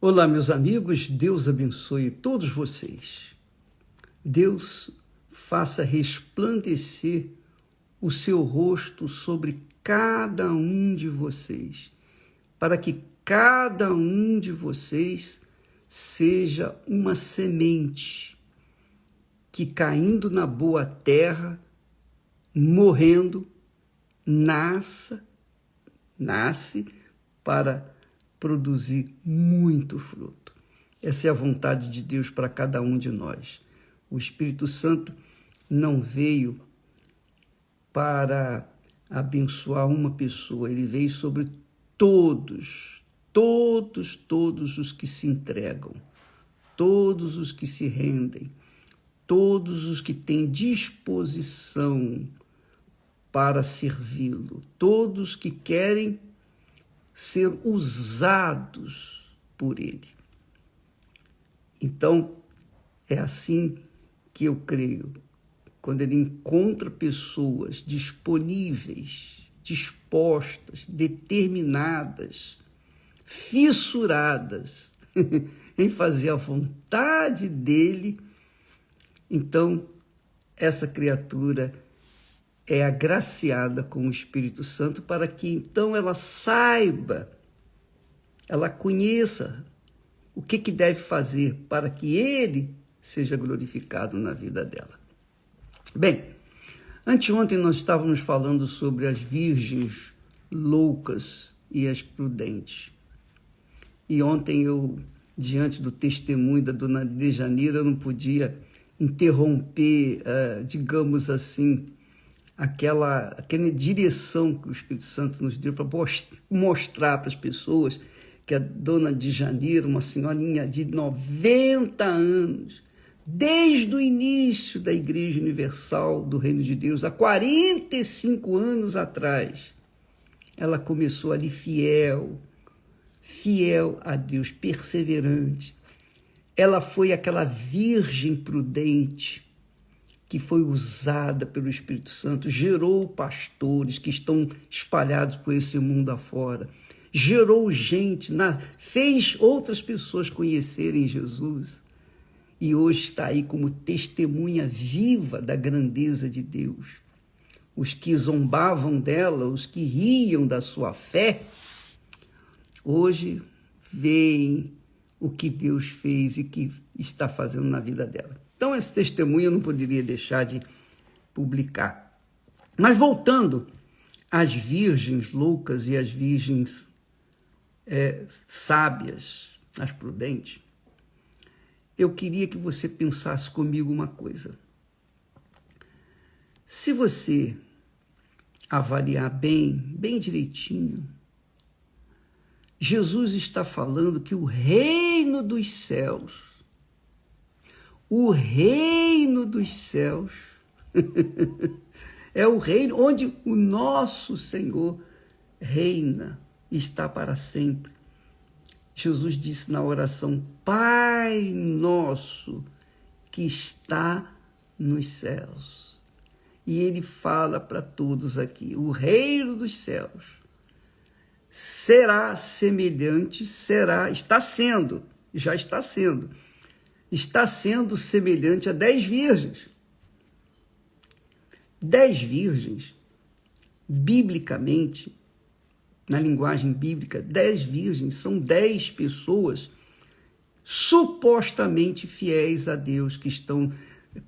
Olá, meus amigos, Deus abençoe todos vocês. Deus faça resplandecer o seu rosto sobre cada um de vocês, para que cada um de vocês seja uma semente que, caindo na boa terra, morrendo, nasce para produzir muito fruto. Essa é a vontade de Deus para cada um de nós. O Espírito Santo não veio para abençoar uma pessoa, ele veio sobre todos os que se entregam, todos os que se rendem, todos os que têm disposição para servi-lo, todos que querem ser usados por ele. Então, é assim que eu creio. Quando ele encontra pessoas disponíveis, dispostas, determinadas, fissuradas em fazer a vontade dele, então essa criatura é agraciada com o Espírito Santo para que então ela saiba, ela conheça o que deve fazer para que ele seja glorificado na vida dela. Bem, anteontem nós estávamos falando sobre as virgens loucas e as prudentes. E ontem eu, diante do testemunho da dona Dejanira, eu não podia interromper, digamos assim, aquela direção que o Espírito Santo nos deu para mostrar para as pessoas que a dona Dejanira, uma senhorinha de 90 anos, desde o início da Igreja Universal do Reino de Deus, há 45 anos atrás, ela começou ali fiel a Deus, perseverante. Ela foi aquela virgem prudente que foi usada pelo Espírito Santo, gerou pastores que estão espalhados por esse mundo afora, gerou gente, fez outras pessoas conhecerem Jesus e hoje está aí como testemunha viva da grandeza de Deus. Os que zombavam dela, os que riam da sua fé, hoje veem o que Deus fez e que está fazendo na vida dela. Então, esse testemunho eu não poderia deixar de publicar. Mas voltando às virgens loucas e às virgens sábias, as prudentes, eu queria que você pensasse comigo uma coisa. Se você avaliar bem direitinho, Jesus está falando que o reino dos céus é o reino onde o nosso Senhor reina e está para sempre. Jesus disse na oração: Pai nosso que está nos céus. E ele fala para todos aqui: o reino dos céus será semelhante, está sendo semelhante a 10 virgens. 10 virgens, biblicamente, na linguagem bíblica, 10 virgens são 10 pessoas supostamente fiéis a Deus, que estão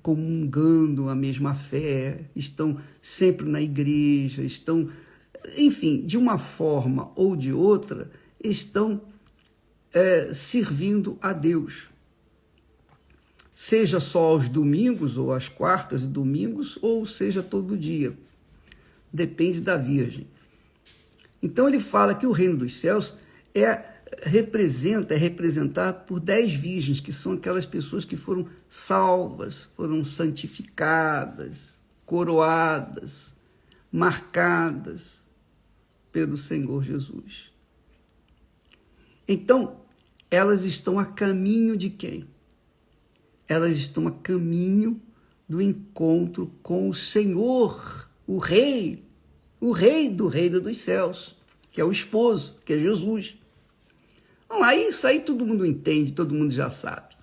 comungando a mesma fé, estão sempre na igreja, estão, enfim, de uma forma ou de outra, estão servindo a Deus. Seja só aos domingos, ou às quartas e domingos, ou seja todo dia. Depende da virgem. Então ele fala que o reino dos céus é representado por 10 virgens, que são aquelas pessoas que foram salvas, foram santificadas, coroadas, marcadas pelo Senhor Jesus. Então, elas estão a caminho de quem? Elas estão a caminho do encontro com o Senhor, o Rei do reino dos céus, que é o esposo, que é Jesus. Não, aí isso aí todo mundo entende, todo mundo já sabe.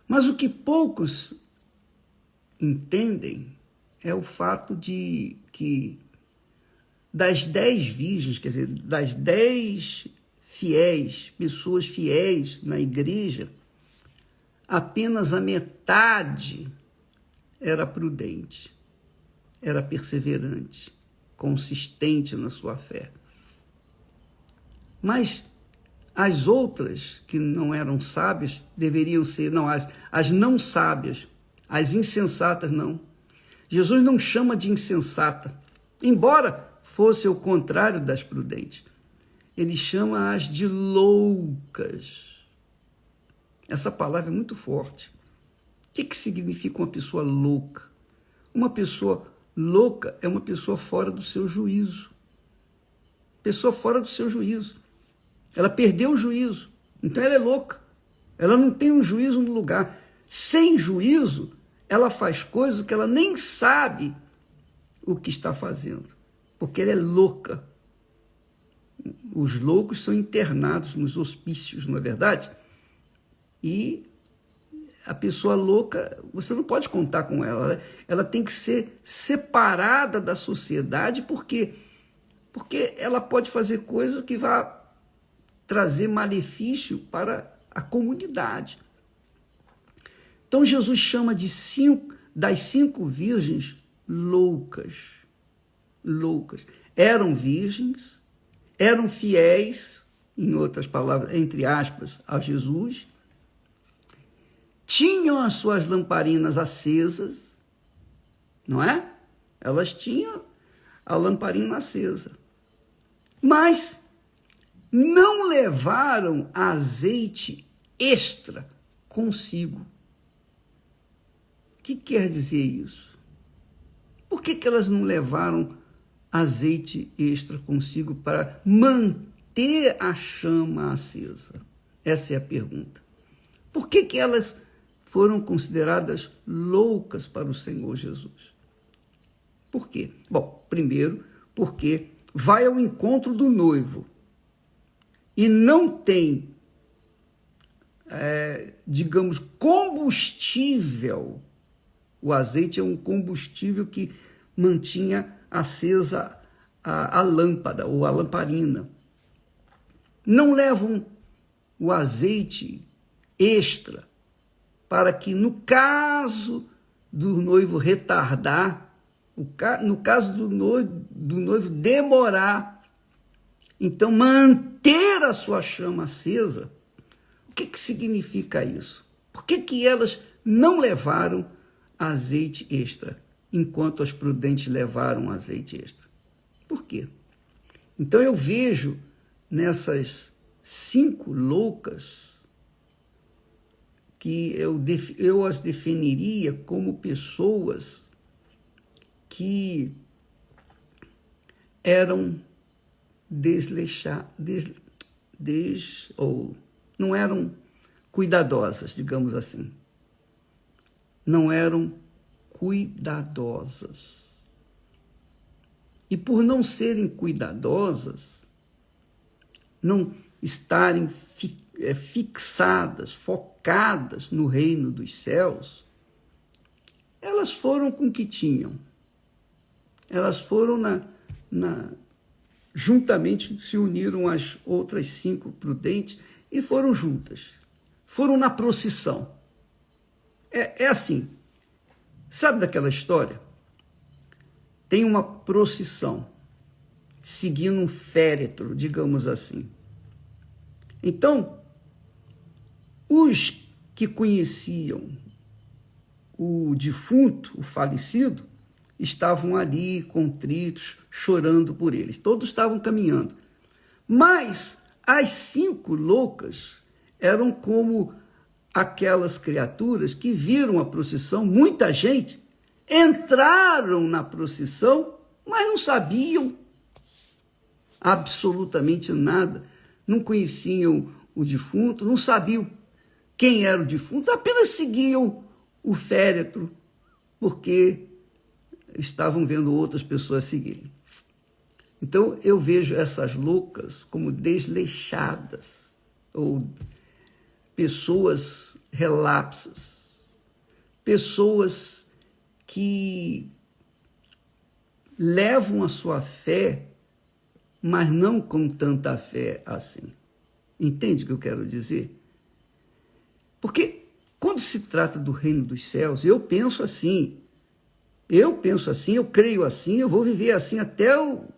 Mas o que poucos entendem é o fato de que das 10 virgens, quer dizer, das 10 fiéis, pessoas fiéis na igreja, apenas a metade era prudente, era perseverante, consistente na sua fé. Mas as outras, que não eram sábias, deveriam ser, não, as não sábias, as insensatas não. Jesus não chama de insensata, embora fosse o contrário das prudentes. Ele chama-as de loucas. Essa palavra é muito forte. O que significa uma pessoa louca? Uma pessoa louca é uma pessoa fora do seu juízo. Pessoa fora do seu juízo. Ela perdeu o juízo, então ela é louca. Ela não tem um juízo no lugar. Sem juízo, ela faz coisas que ela nem sabe o que está fazendo, porque ela é louca. Os loucos são internados nos hospícios, não é verdade? E a pessoa louca, você não pode contar com ela. Ela tem que ser separada da sociedade, porque ela pode fazer coisas que vá trazer malefício para a comunidade. Então Jesus chama das 5 virgens loucas. Loucas. Eram virgens, eram fiéis, em outras palavras, entre aspas, a Jesus, tinham as suas lamparinas acesas, não é? Elas tinham a lamparina acesa, mas não levaram azeite extra consigo. O que quer dizer isso? Por que elas não levaram azeite extra consigo para manter a chama acesa? Essa é a pergunta. Por que elas foram consideradas loucas para o Senhor Jesus? Por quê? Bom, primeiro, porque vai ao encontro do noivo e não tem, digamos, combustível. O azeite é um combustível que mantinha acesa a lâmpada ou a lamparina. Não levam o azeite extra para que, no caso do noivo retardar, no caso do noivo demorar, então manter a sua chama acesa. O que significa isso? Por que elas não levaram azeite extra, enquanto as prudentes levaram azeite extra? Por quê? Então eu vejo nessas 5 loucas que eu as definiria como pessoas que eram ou não eram cuidadosas, digamos assim. Não eram cuidadosas. E por não serem cuidadosas, não estarem fixadas, focadas no reino dos céus, elas foram com o que tinham. Elas foram juntamente se uniram às outras 5 prudentes e foram juntas. Foram na procissão. É assim, sabe daquela história? Tem uma procissão seguindo um féretro, digamos assim. Então, os que conheciam o defunto, o falecido, estavam ali contritos, chorando por ele. Todos estavam caminhando. Mas as 5 loucas eram como aquelas criaturas que viram a procissão, muita gente, entraram na procissão, mas não sabiam absolutamente nada, não conheciam o defunto, não sabiam quem era o defunto, apenas seguiam o féretro, porque estavam vendo outras pessoas seguirem. Então eu vejo essas loucas como desleixadas, ou pessoas relapsas, pessoas que levam a sua fé, mas não com tanta fé assim. Entende o que eu quero dizer? Porque quando se trata do reino dos céus, eu penso assim, eu creio assim, eu vou viver assim até o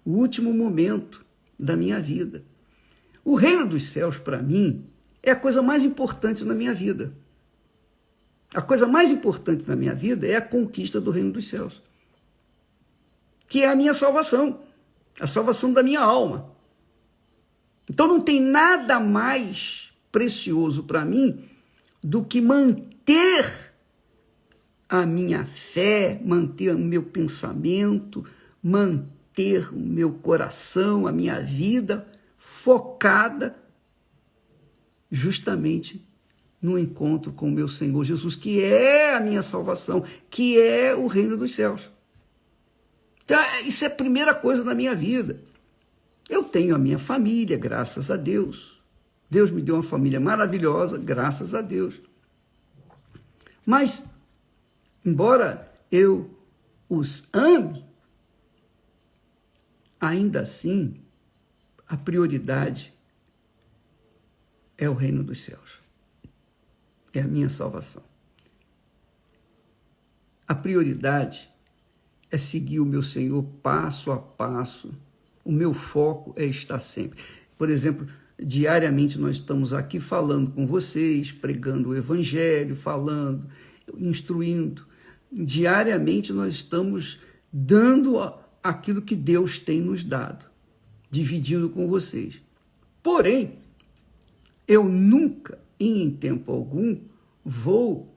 último momento da minha vida. O reino dos céus, para mim, é a coisa mais importante na minha vida. A coisa mais importante na minha vida é a conquista do reino dos céus, que é a minha salvação, a salvação da minha alma. Então não tem nada mais precioso para mim do que manter a minha fé, manter o meu pensamento, manter o meu coração, a minha vida focada justamente no encontro com o meu Senhor Jesus, que é a minha salvação, que é o reino dos céus. Então, isso é a primeira coisa na minha vida. Eu tenho a minha família, graças a Deus. Deus me deu uma família maravilhosa, graças a Deus. Mas, embora eu os ame, ainda assim, a prioridade é o reino dos céus. É a minha salvação. A prioridade é seguir o meu Senhor passo a passo. O meu foco é estar sempre. Por exemplo, diariamente nós estamos aqui falando com vocês, pregando o evangelho, falando, instruindo. Diariamente nós estamos dando aquilo que Deus tem nos dado, dividindo com vocês. Porém, eu nunca, em tempo algum, vou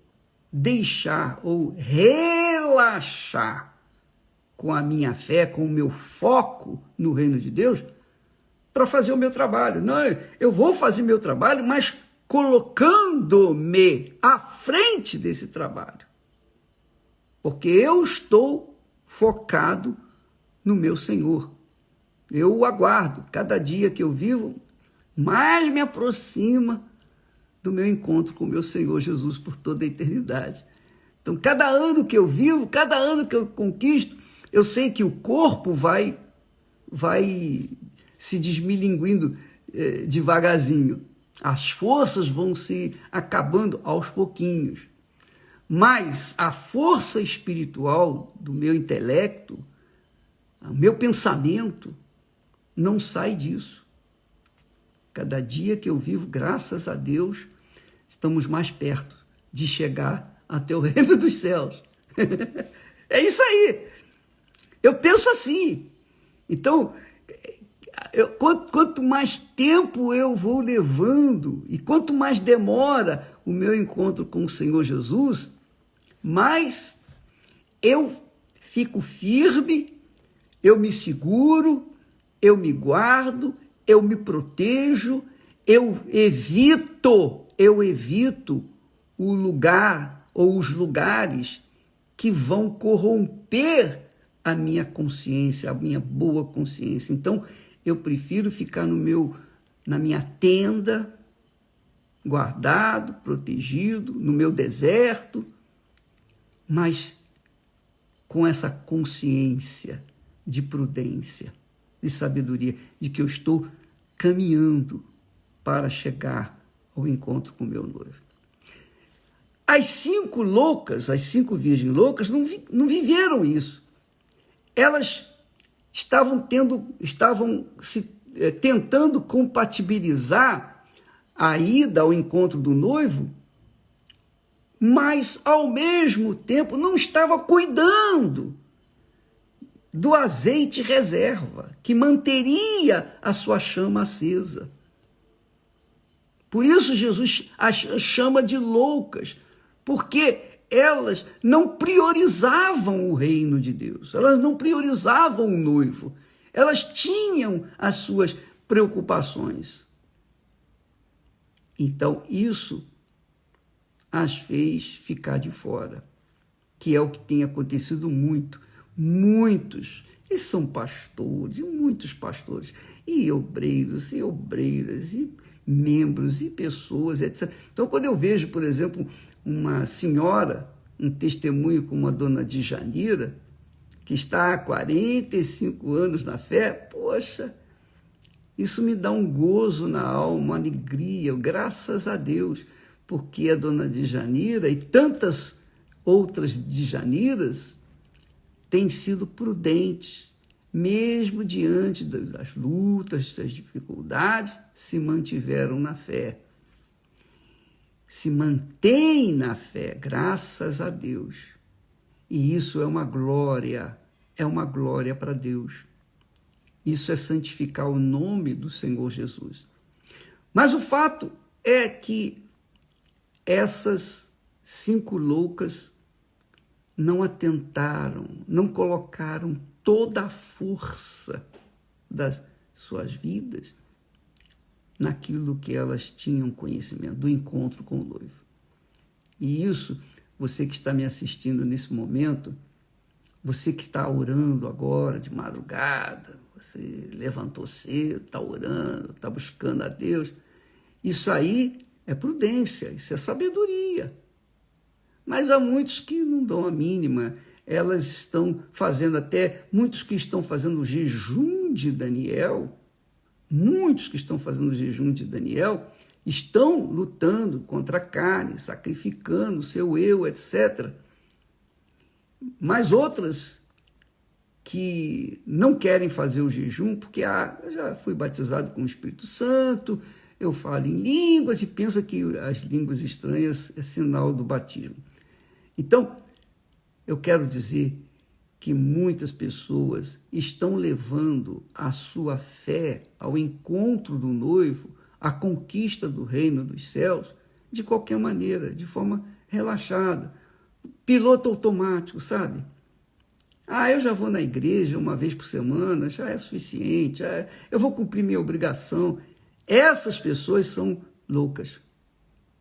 deixar ou relaxar com a minha fé, com o meu foco no reino de Deus, para fazer o meu trabalho. Não, eu vou fazer meu trabalho, mas colocando-me à frente desse trabalho. Porque eu estou focado no meu Senhor. Eu o aguardo. Cada dia que eu vivo, mais me aproxima do meu encontro com o meu Senhor Jesus por toda a eternidade. Então, cada ano que eu vivo, cada ano que eu conquisto, eu sei que o corpo vai se desmilinguindo devagarzinho. As forças vão se acabando aos pouquinhos. Mas a força espiritual do meu intelecto, o meu pensamento, não sai disso. Cada dia que eu vivo, graças a Deus, estamos mais perto de chegar até o reino dos céus. É isso aí. Eu penso assim. Então, quanto mais tempo eu vou levando e quanto mais demora o meu encontro com o Senhor Jesus, mais eu fico firme, eu me seguro, eu me guardo, eu me protejo, eu evito o lugar ou os lugares que vão corromper a minha consciência, a minha boa consciência. Então, eu prefiro ficar na minha tenda, guardado, protegido, no meu deserto, mas com essa consciência de prudência, de sabedoria, de que eu estou caminhando para chegar ao encontro com o meu noivo. As 5 virgens loucas, não viveram isso. Elas estavam tentando compatibilizar a ida ao encontro do noivo, mas, ao mesmo tempo, não estava cuidando do azeite reserva, que manteria a sua chama acesa. Por isso Jesus as chama de loucas, porque elas não priorizavam o reino de Deus, elas não priorizavam o noivo, elas tinham as suas preocupações. Então, isso as fez ficar de fora, que é o que tem acontecido muito. Muitos E são pastores, e muitos pastores, e obreiros, e obreiras, e membros, e pessoas, etc. Então, quando eu vejo, por exemplo, uma senhora, um testemunho como a dona Djanira, que está há 45 anos na fé, poxa, isso me dá um gozo na alma, uma alegria, graças a Deus, porque a dona Djanira e tantas outras Djaniras têm sido prudentes, mesmo diante das lutas, das dificuldades, se mantiveram na fé. Se mantém na fé, graças a Deus. E isso é uma glória para Deus. Isso é santificar o nome do Senhor Jesus. Mas o fato é que essas 5 loucas não atentaram, não colocaram toda a força das suas vidas naquilo que elas tinham conhecimento, do encontro com o noivo. E isso, você que está me assistindo nesse momento, você que está orando agora de madrugada, você levantou cedo, está orando, está buscando a Deus, isso aí é prudência, isso é sabedoria. Mas há muitos que não dão a mínima, elas estão fazendo muitos que estão fazendo o jejum de Daniel, estão lutando contra a carne, sacrificando o seu eu, etc. Mas outras que não querem fazer o jejum, porque eu já fui batizado com o Espírito Santo, eu falo em línguas e pensa que as línguas estranhas é sinal do batismo. Então, eu quero dizer que muitas pessoas estão levando a sua fé ao encontro do noivo, à conquista do reino dos céus, de qualquer maneira, de forma relaxada, piloto automático, sabe? Eu já vou na igreja uma vez por semana, já é suficiente, eu vou cumprir minha obrigação. Essas pessoas são loucas,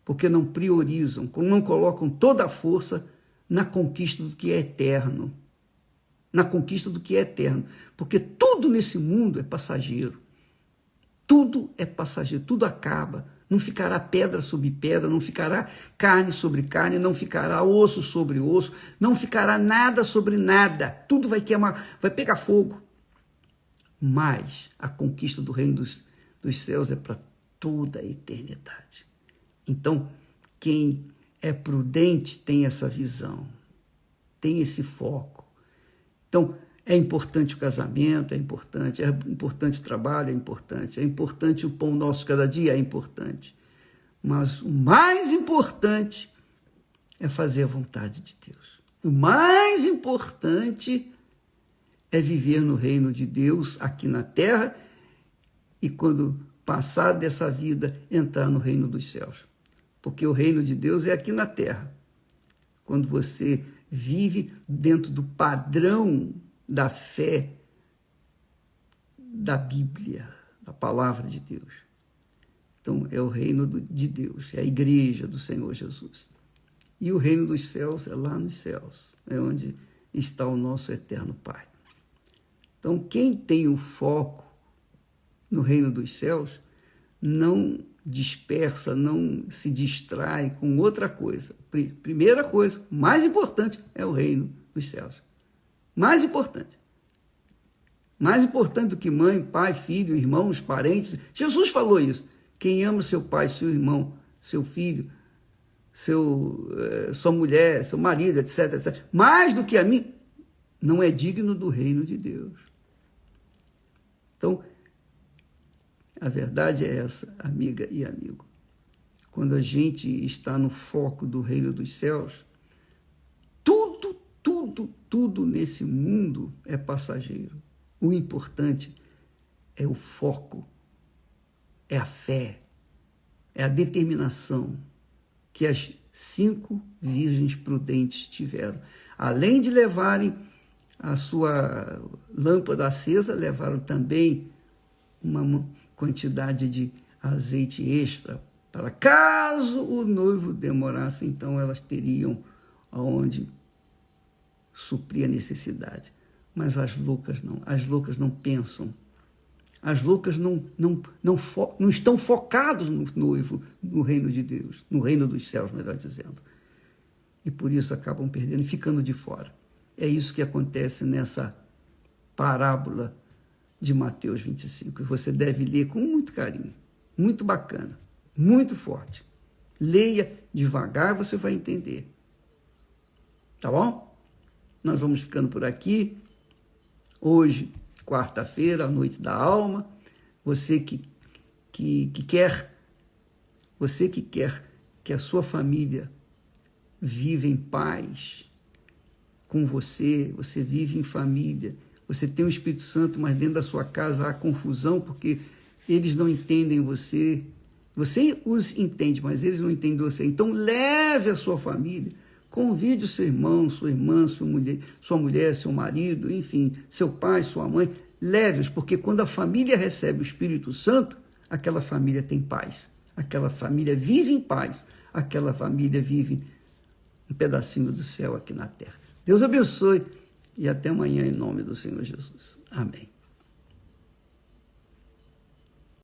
porque não priorizam, não colocam toda a força na conquista do que é eterno. Porque tudo nesse mundo é passageiro. Tudo é passageiro, tudo acaba. Não ficará pedra sobre pedra, não ficará carne sobre carne, não ficará osso sobre osso, não ficará nada sobre nada. Tudo vai queimar, vai pegar fogo. Mas a conquista do reino dos céus é para toda a eternidade. Então, quem é prudente tem essa visão, tem esse foco. Então, é importante o casamento, é importante o trabalho, é importante o pão nosso cada dia, é importante. Mas o mais importante é fazer a vontade de Deus. O mais importante é viver no reino de Deus aqui na terra e quando passar dessa vida, entrar no reino dos céus. Porque o reino de Deus é aqui na terra. Quando você vive dentro do padrão da fé da Bíblia, da palavra de Deus. Então, é o reino de Deus, é a igreja do Senhor Jesus. E o reino dos céus é lá nos céus, é onde está o nosso eterno Pai. Então, quem tem o foco no reino dos céus, não dispersa, não se distrai com outra coisa. Primeira coisa, mais importante, é o reino dos céus. Mais importante. Mais importante do que mãe, pai, filho, irmãos, parentes. Jesus falou isso. Quem ama seu pai, seu irmão, seu filho, sua mulher, seu marido, etc, etc, mais do que a mim, não é digno do reino de Deus. Então, a verdade é essa, amiga e amigo. Quando a gente está no foco do reino dos céus, tudo nesse mundo é passageiro. O importante é o foco, é a fé, é a determinação que as 5 virgens prudentes tiveram. Além de levarem a sua lâmpada acesa, levaram também uma quantidade de azeite extra, para caso o noivo demorasse, então elas teriam aonde suprir a necessidade. Mas as loucas não pensam. As loucas não estão focadas no noivo, no reino de Deus, no reino dos céus, melhor dizendo. E por isso acabam perdendo, ficando de fora. É isso que acontece nessa parábola de Mateus 25. E você deve ler com muito carinho, muito bacana, muito forte. Leia devagar, você vai entender. Tá bom? Nós vamos ficando por aqui. Hoje, quarta-feira, a noite da alma. Você que quer que a sua família viva em paz com você, você vive em família, você tem o Espírito Santo, mas dentro da sua casa há confusão, porque eles não entendem você. Você os entende, mas eles não entendem você. Então, leve a sua família, convide o seu irmão, sua irmã, sua mulher, seu marido, enfim, seu pai, sua mãe. Leve-os, porque quando a família recebe o Espírito Santo, aquela família tem paz. Aquela família vive em paz. Aquela família vive um pedacinho do céu aqui na terra. Deus abençoe e até amanhã em nome do Senhor Jesus. Amém.